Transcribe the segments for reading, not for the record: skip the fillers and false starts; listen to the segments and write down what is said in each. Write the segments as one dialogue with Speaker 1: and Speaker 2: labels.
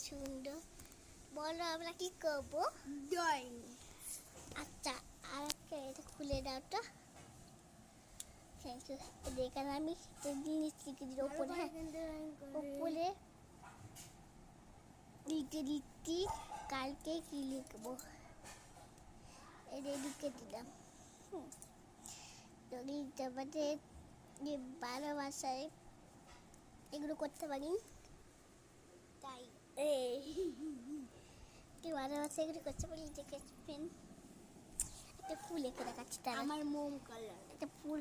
Speaker 1: সুন্দর। বলো আমরা কি করবো?
Speaker 2: ড্রয়িং।
Speaker 1: আচ্ছা, আর একটা এটা খুলে দাও তো। Thank you. এখানে আমি জিনিস লিখে দিই ওপরে। হ্যাঁ, ওপরে লিখে দিচ্ছি কালকে কি লিখবো। এটা লিখে দিলাম। যদি তোমাদের যে ভালোবাসায় এগুলো করতে পারি,
Speaker 2: তাই
Speaker 1: ভালোবাসা এগুলো করতে পারি। দেখে পেন একটা ফুল এঁকে দেখাচ্ছি। তার
Speaker 2: আমার মোম কালার,
Speaker 1: একটা ফুল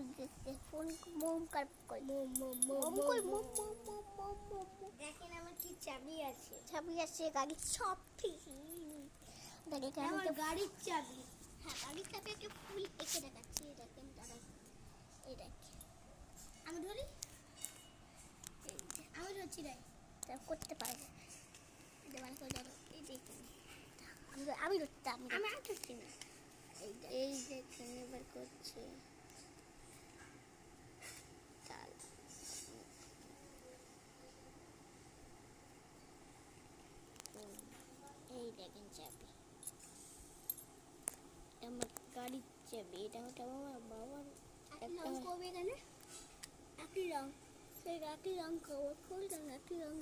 Speaker 1: ফুল মোম কার
Speaker 2: দেখেন আমার কি চাবি আছে।
Speaker 1: চাবি আছে গাড়ির সব ঠিক।
Speaker 2: আমার গাড়ির চাবি।
Speaker 1: হ্যাঁ, গাড়ির চাবি একটা ফুল এঁকে দেখাচ্ছি। দেখেন তারা এই দেখে
Speaker 2: আমি ধরি, আমি ধরছি রে,
Speaker 1: তা করতে পারবো। দেওয়াল করে ধরো। এই দেখুন আমি ধরতাম,
Speaker 2: আমি আর ধরছি না।
Speaker 1: এই দেখেন এবার করছে তাল। এই দেখেন চাবি, আমার গাড়ির চাবি। এটা হচ্ছে আমার বাবার।
Speaker 2: একই রং করবে এখানে, একই রং,
Speaker 1: সেই একই রং করবো। ফুল রং একই রং,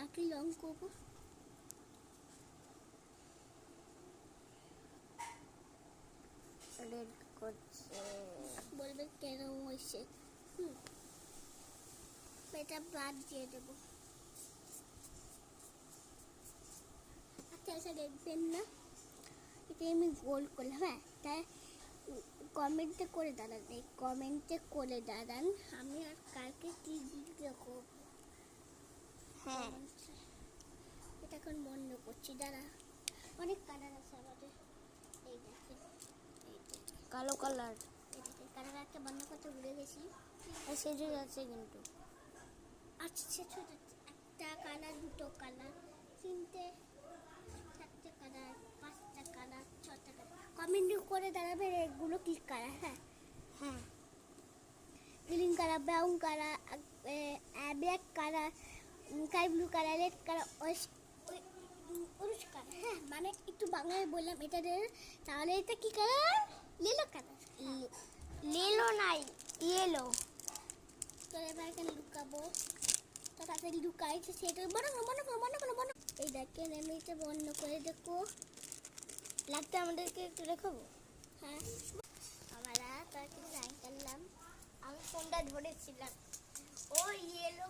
Speaker 1: একই রং করবো। রেড করছে, বলবে কেন হয়েছে। এটা বাদ দিয়ে দেবো। আচ্ছা আচ্ছা, দেখবেন না এটা আমি গোল করলাম। হ্যাঁ, তাই কমেন্টে করে দাঁড়ান, এই কমেন্টে করে দাঁড়ান আমি আর কালকে কি ভিডিও করবো।
Speaker 2: হ্যাঁ
Speaker 1: এটা এখন বন্ধ করছি, দাঁড়া। অনেক কালার আছে আমাদের। এই দেখেন, এই দেখেন
Speaker 2: কালো কালার,
Speaker 1: এই দেখেন কালার একটা বন্ধ করতে ভুলে গেছি।
Speaker 2: সেজে যাচ্ছে কিন্তু।
Speaker 1: আচ্ছা ছোট একটা কালার, দুটো কালার, তিনটে, চারটে কালার, পাঁচটা কালার, ছটা কালার। কমেন্ট করে দাঁড়াবে এগুলো কি কালার। হ্যাঁ
Speaker 2: হ্যাঁ,
Speaker 1: green colour, brown colour, black colour, sky blue colour, red colour, orange colour. হ্যাঁ, মানে একটু বাংলায় বললাম এটা। তাহলে এটা কি কালার? নীল কালার।
Speaker 2: নীলো নাই, ইয়েলো।
Speaker 1: তো এবার এখানে লুকাবো। তো তাড়াতাড়ি লুকাইছে সেটা মনে। এই দেখেন আমি এটা বন্ধ করে দেখো।
Speaker 2: লাগতে আমাদেরকে একটু দেখাবো।
Speaker 1: হ্যাঁ, আমরা তাকে লাইন করলাম।
Speaker 2: আমি ফোনটা ধরেছিলাম, ও ইয়েলো